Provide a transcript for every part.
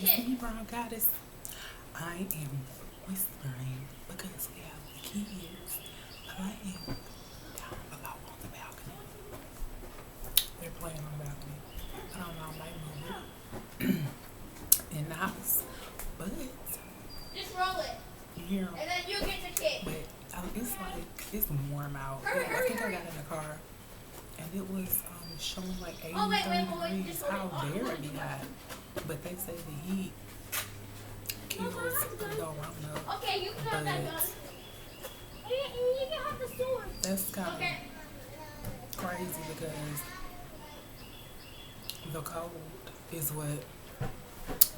You see, brown goddess, I am whispering because we have the kids playing down below on the balcony. They're playing on the balcony. I don't know, I might move it in the house, but just roll it. you hear 'em. And then you get the kid. But it's like it's warm out. I think I got in the car and it was showing like 83 degrees. How dare it be hot? But they say the heat kills the corona. Okay, you can have that gun. You can have the sword. That's kind of crazy because the cold is what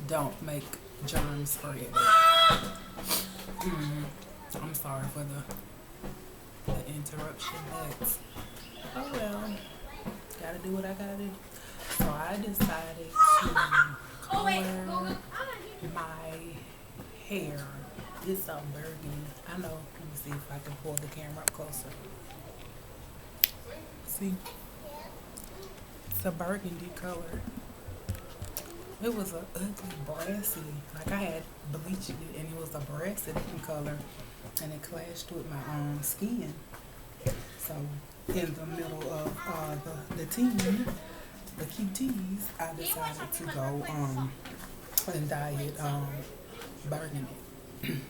don't make germs spread. I'm sorry for the interruption, but oh well, gotta do what I gotta do. So I decided to color my hair. It's a burgundy. I know. Let me see if I can pull the camera up closer. See, it's a burgundy color. It was a ugly brassy, like I had bleached it and it was a brassy color and it clashed with my skin. So in the middle of the team, the QTs, I decided to go and dye it burgundy.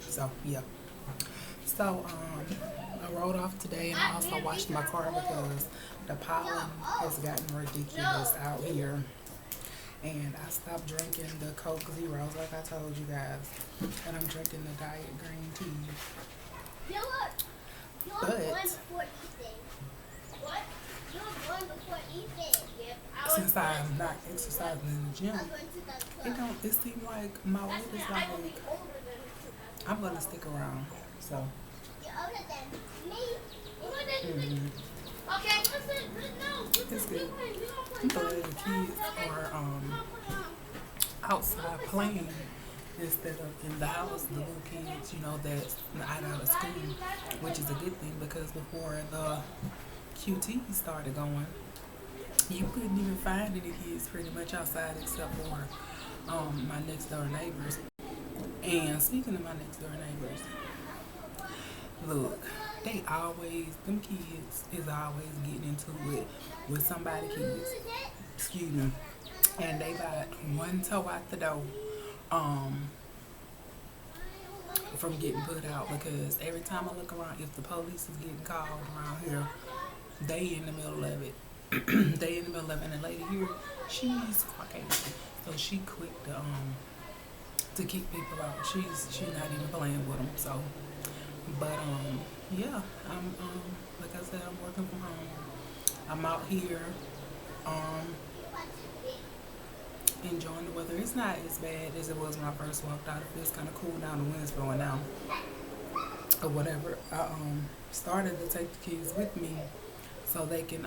So yeah. So I rode off today and I also washed my car because the pollen has gotten ridiculous out here. And I stopped drinking the Coke Zeros like I told you guys. And I'm drinking the Diet Green Tea. But since I'm not exercising in the gym, it seems like my weight is like, I'm gonna stick around. So Okay, listen, no. it's good. I'm glad the kids are outside playing instead of in the house. The little kids, that's not out of school, which is a good thing because before the QT started going, you couldn't even find any kids pretty much outside except for my next door neighbors. And speaking of my next door neighbors, look, them kids is always getting into it with somebody kids. Excuse me. And they got one toe out the door from getting put out because every time I look around, if the police is getting called around here, they in the middle of it. They in the middle of it. And the lady here, she's Caucasian, so she quick to kick people out. She's not even playing with them. So, but yeah, I'm like I said, I'm working from home. I'm out here enjoying the weather. It's not as bad as it was when I first walked out. It feels kind of cool now. The wind's blowing now or whatever. I started to take the kids with me so they can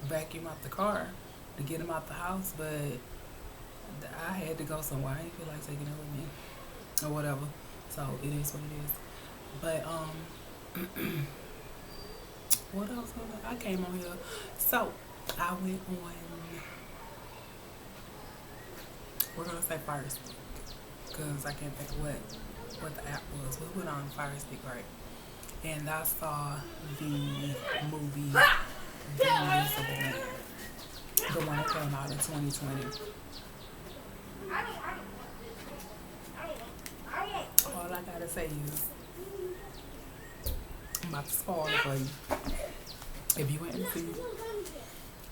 vacuum out the car to get them out the house, but I had to go somewhere. I didn't feel like taking it with me or whatever. So it is what it is. But what else? I came on here. So I went on. We're gonna say Fire Stick because I can't think of what the app was. We went on Fire Stick, right? And I saw the movie The Invisible Man, the one that came out in 2020. All I gotta say is, I'm about to spoil it for you. If you went and see it,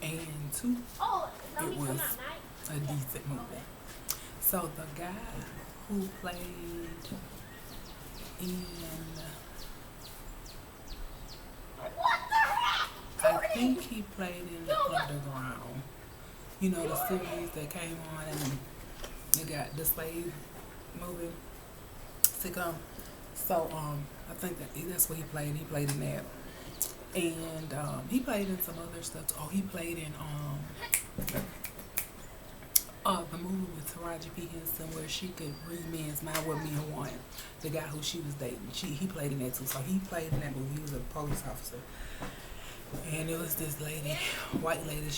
and two, it was a decent movie. So the guy who played in, I think he played in The Underground. The series that came on and they got the slave movie sitcom. So I think that's what he played. He played in that, and he played in some other stuff. Oh, he played in the movie with Taraji P. Henson where she could read men's mind with Mia One, the guy who she was dating. He played in that too. So he played in that movie. He was a police officer, and it was this lady, white lady.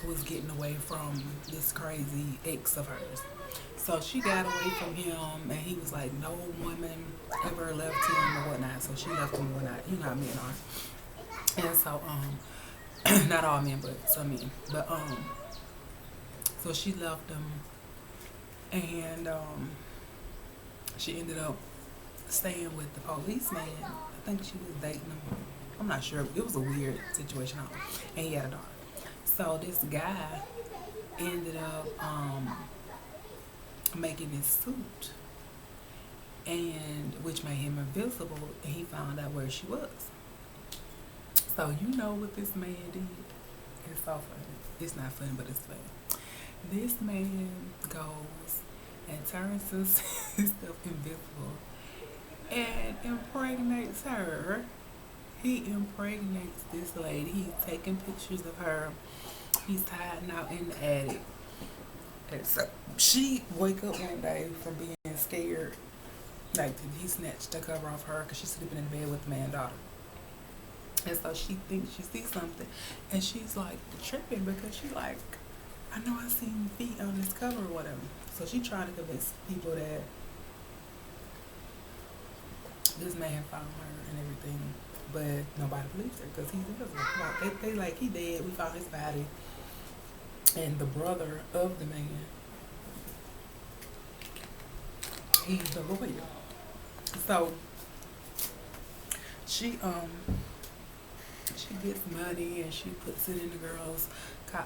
was getting away from this crazy ex of hers. So she got away from him, and he was like, no woman ever left him or whatnot. So she left him or whatnot. You know how men are. And so, not all men, but some men. But so she left him, and she ended up staying with the policeman. I think she was dating him. I'm not sure. It was a weird situation. And he had a daughter. So this guy ended up making this suit, and which made him invisible, and he found out where she was. So you know what this man did? It's so funny. It's not funny, but it's funny. This man goes and turns himself invisible and impregnates her. He impregnates this lady. He's taking pictures of her. He's hiding out in the attic. And so she wake up one day from being scared. Like he snatched the cover off her because she's sleeping in bed with the man's daughter. And so she thinks she sees something, and she's like tripping because she's like, I know I seen feet on this cover or whatever. So she trying to convince people that this man found her and everything, but nobody believes her because he's invisible. Like, they like he dead. We found his body, and the brother of the man, he's the lawyer. So she gets money and she puts it in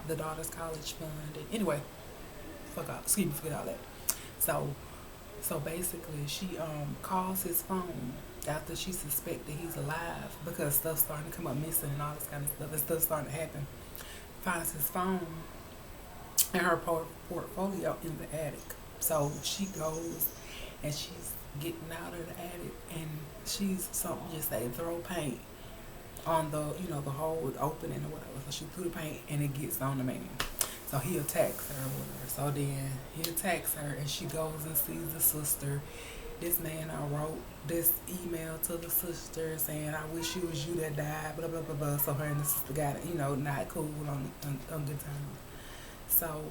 the daughter's college fund. And anyway, forget all that. So basically, she calls his phone after she suspected he's alive because stuff's starting to come up missing and all this kind of stuff. And stuff's starting to happen. Finds his phone and her portfolio in the attic. So she goes and she's getting out of the attic, and she's something just say throw paint on the the hole opening or whatever. So she threw the paint and it gets on the man. So he attacks her or whatever. So then he attacks her and she goes and sees the sister. This man wrote this email to the sister saying, I wish it was you that died, blah, blah, blah, blah. So her and the sister got, not cool on good terms. So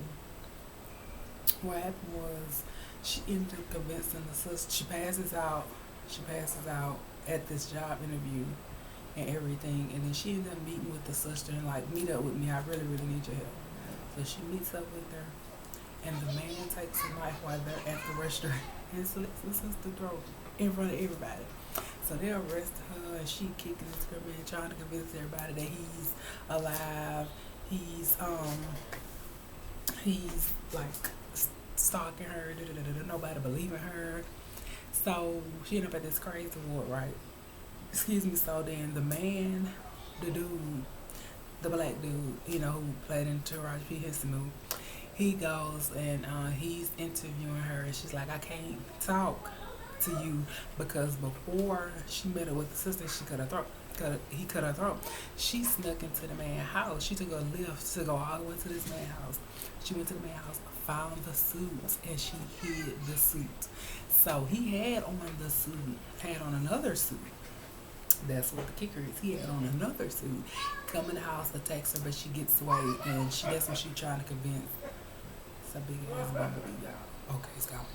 what happened was she ended up convincing the sister. She passes out at this job interview and everything. And then she ended up meeting with the sister and like, meet up with me. I really, really need your help. So she meets up with her, and the man takes a knife while they're at the restaurant and slits the sister's throat in front of everybody. So they arrest her, and she kicking and screaming and trying to convince everybody that he's alive. He's like stalking her. Nobody believing her. So she ended up at this crazy ward, right? Excuse me. So then the man, the dude, the black dude, who played in Taraji P. Henson movie, he goes and he's interviewing her, and she's like, I can't talk to you because before she met up with the sister, he cut her throat. She snuck into the man's house. She took a lift to go all the way to this man's house. She went to the man's house, found the suit, and she hid the suit. So he had on the suit, had on another suit. That's what the kicker is. He had on another suit. Come in the house, attacks her, but she gets away, and that's when she trying to convince. It's a big ass bumblebee, y'all. Okay, it's gone.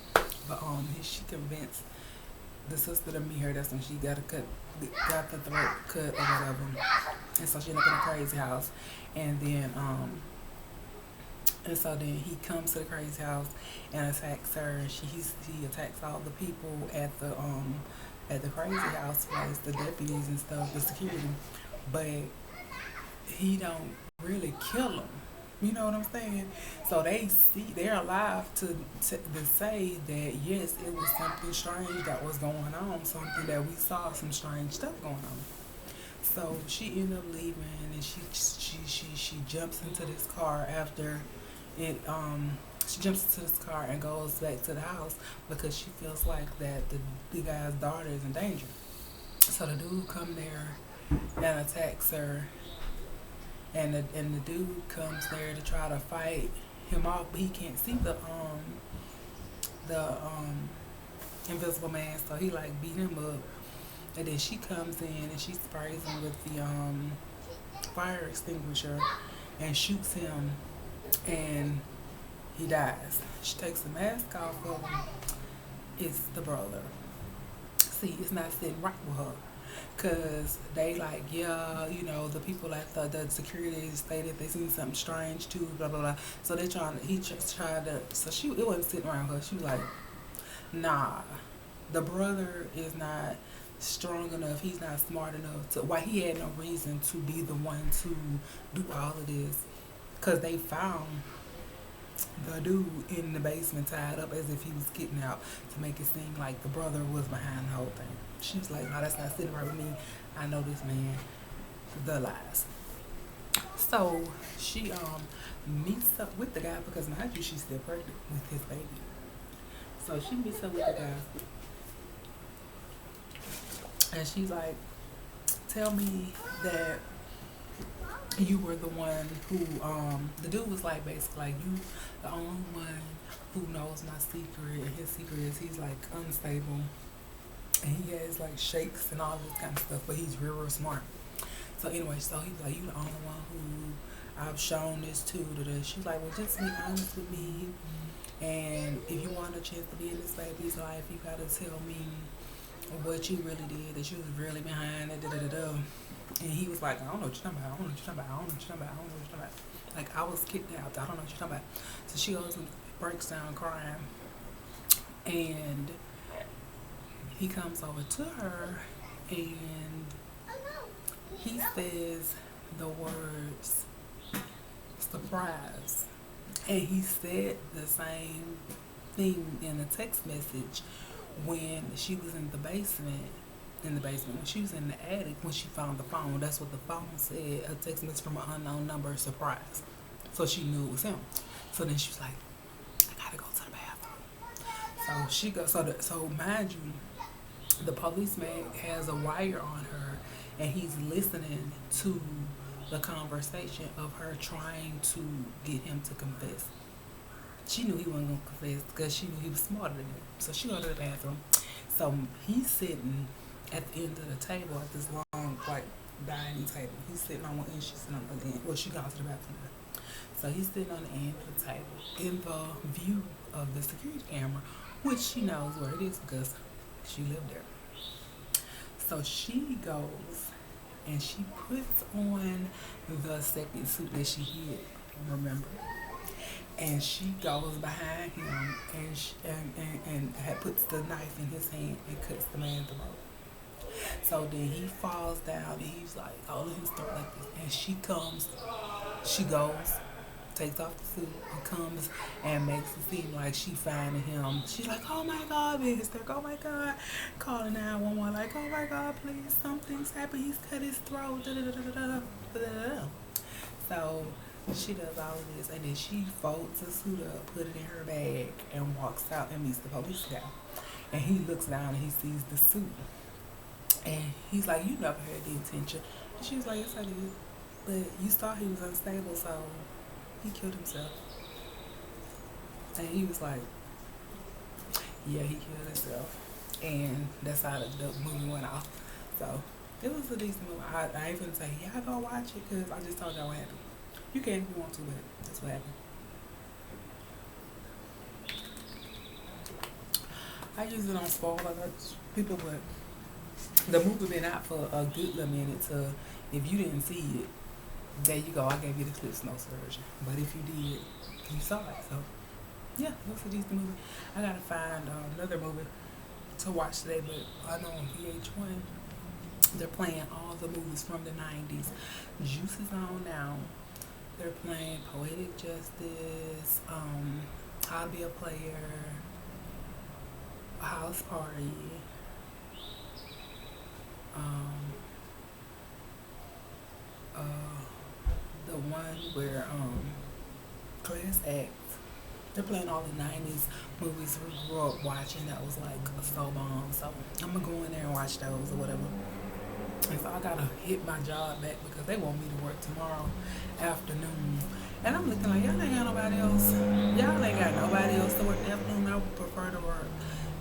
But she convinced the sister to meet her. That's when she got the throat cut or whatever. And so she ended up in a crazy house, and then he comes to the crazy house and attacks her. And he attacks all the people at the crazy house place, the deputies and stuff, the security, but he don't really kill them. You know what I'm saying? So they're alive to say that yes, it was something strange that was going on, something that we saw, some strange stuff going on. So she ended up leaving, and she jumps into this car after it. She jumps into this car and goes back to the house because she feels like that the guy's daughter is in danger. So the dude come there and attacks her, and the dude comes there to try to fight him off, but he can't see the invisible man, so he like beat him up, and then she comes in and she sprays him with the fire extinguisher and shoots him and he dies. She takes the mask off of him. It's the brother. See, it's not sitting right with her. Cause they like, yeah, the people at the security stated they seen something strange too, blah blah blah. So they he just tried to, so it wasn't sitting around her. She was like, nah, the brother is not strong enough. He's not smart enough to. Why he had no reason to be the one to do all of this. Cause they found the dude in the basement tied up as if he was getting out to make it seem like the brother was behind the whole thing. She was like, no, that's not sitting right with me. I know this man. The lies. So she meets up with the guy because mind you, she's still pregnant with his baby. So she meets up with the guy and she's like, tell me that you were the one who the dude was like basically like you the only one who knows my secret, and his secret is he's like unstable and he has like shakes and all this kind of stuff, but he's real smart. So anyway, so he's like, you the only one who I've shown this to. She's like, well, just be honest with me, and if you want a chance to be in this baby's life, you gotta tell me what you really did, that you was really behind it, And he was like, I don't know what you're talking about, I don't know what you're talking about, I don't know what you're talking about, I don't know what you're talking about. Like, I was kicked out, I don't know what you're talking about. So she goes and breaks down crying. And he comes over to her and he says the words surprise. And he said the same thing in a text message when she was in the basement. When she was in the attic, when she found the phone, that's what the phone said, a text message from an unknown number, surprise. So she knew it was him. So then she was like, I gotta go to the bathroom. So she goes, so mind you, the policeman has a wire on her and he's listening to the conversation of her trying to get him to confess. She knew he wasn't going to confess because she knew he was smarter than him. So she goes to the bathroom. So he's sitting at the end of the table at this long, like, dining table. He's sitting on one end, she's sitting on the other end. Well, she goes to the bathroom. So he's sitting on the end of the table in the view of the security camera, which she knows where it is because she lived there. So she goes and she puts on the second suit that she hid, remember? And she goes behind him and puts the knife in his hand and cuts the man's throat. So then he falls down and he's like, all in his throat like this. And she goes, takes off the suit and comes and makes it seem like she finding him. She's like, oh my God, bitch. Like, oh my God. Calling 911 like, oh my God, please, something's happened. He's cut his throat. So she does all of this and then she folds the suit up, put it in her bag and walks out and meets the police guy. And he looks down and he sees the suit. And he's like, you never had the intention. And she was like, yes, I did. But you saw he was unstable, so he killed himself. And he was like, yeah, he killed himself. And that's how the movie went off. So it was a decent movie. I ain't gonna say, y'all go watch it because I just told y'all what happened. You can if you want to, but that's what happened. I use it on spoiler alerts, people, but the movie been out for a good little minute, so if you didn't see it, there you go. I gave you the Cliff Notes version. But if you did, you saw it. So, yeah, it was a decent movie. I gotta find another movie to watch today, but I know on VH1, they're playing all the movies from the 90s. Juice is on now. They're playing Poetic Justice, How to Be a Player, House Party, the one where Class Act. They're playing all the 90s movies we grew up watching that was like so bomb. So I'm gonna go in there and watch those or whatever. And so I gotta hit my job back because they want me to work tomorrow afternoon. And I'm looking like, y'all ain't got nobody else. Y'all ain't got nobody else to work afternoon. I would prefer to work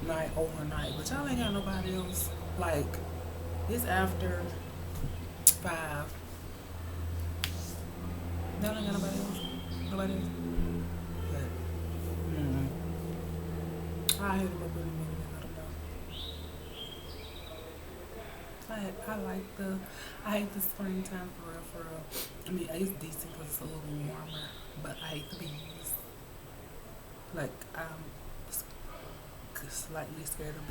night overnight. But y'all ain't got nobody else. Like, it's after 5. Y'all ain't got nobody else. Nobody else? But, mm, I hit them up in a minute and let them know. I hate the springtime for real, for real. I mean, it's decent because it's a little warmer, but I hate the bees. Like, I'm slightly scared of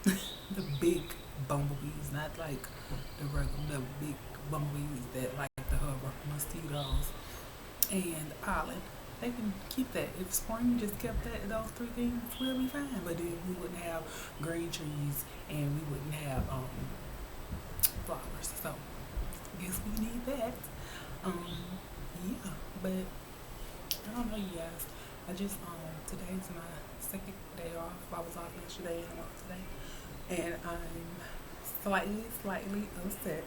bees. The big bumblebees, not like the big bumblebees that like to hover, mosquitoes and pollen. They can keep that. If spring just kept those three things, we'll be fine. But then we wouldn't have green trees and we wouldn't have flowers. So I guess we need that. Um, yeah, but I don't know, you guys. I just today's my second day off. I was off yesterday and I'm off today, and I'm slightly upset.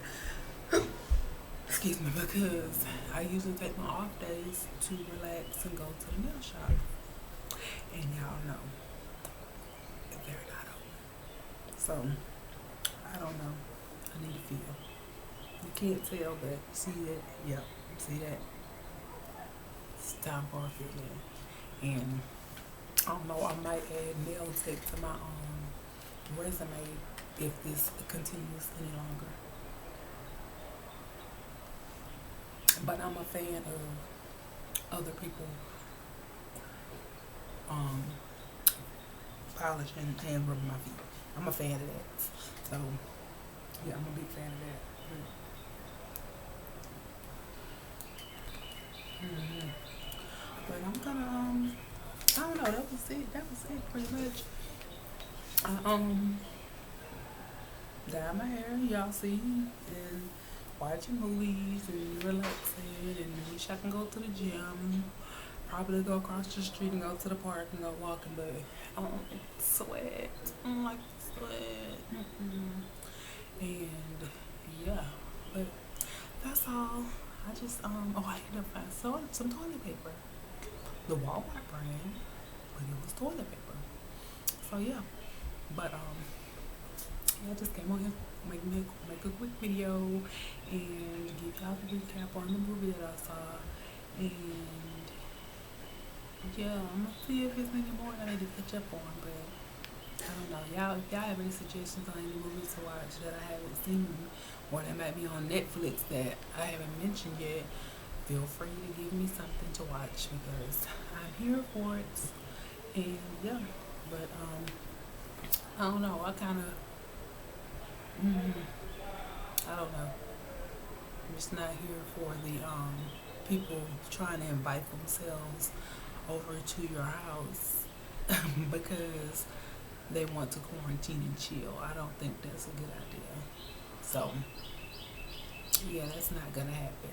Excuse me, because I usually take my off days to relax and go to the nail shop, and y'all know they're not open. So I don't know. I need to feel. You can't tell, but see that? Yep, see that? It's time for a feeling. And I don't know, I might add nail tech to my resume if this continues any longer. But I'm a fan of other people polishing and rubbing my feet. I'm a fan of that. So yeah, I'm a big fan of that. Mm-hmm. But I'm gonna I don't know, that was it pretty much. I dye my hair, y'all see, and watching movies and relaxing, and wish I can go to the gym. Probably go across the street and go to the park and go walking, but I don't like to sweat. I don't like to sweat. And yeah, but that's all. I just I ended up finding some toilet paper, the Walmart brand, but it was toilet paper. So yeah, but yeah, I just came on here make a quick video and give y'all the recap on the movie that I saw, and yeah, I'm gonna see if there's any more that I need to catch up on, but I don't know. If y'all have any suggestions on any movies to watch that I haven't seen or that might be on Netflix that I haven't mentioned yet, feel free to give me something to watch because I'm here for it. And yeah, but I don't know. I don't know. I'm just not here for the people trying to invite themselves over to your house because they want to quarantine and chill. I don't think that's a good idea. So yeah, that's not gonna happen.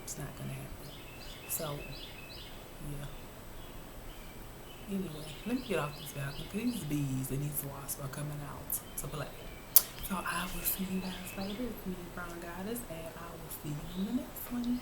It's not gonna happen. So yeah. Anyway, let me get off this balcony because these bees and these wasps are coming out to play. So I will see you guys later. It's me, Brown Goddess, and I will see you in the next one.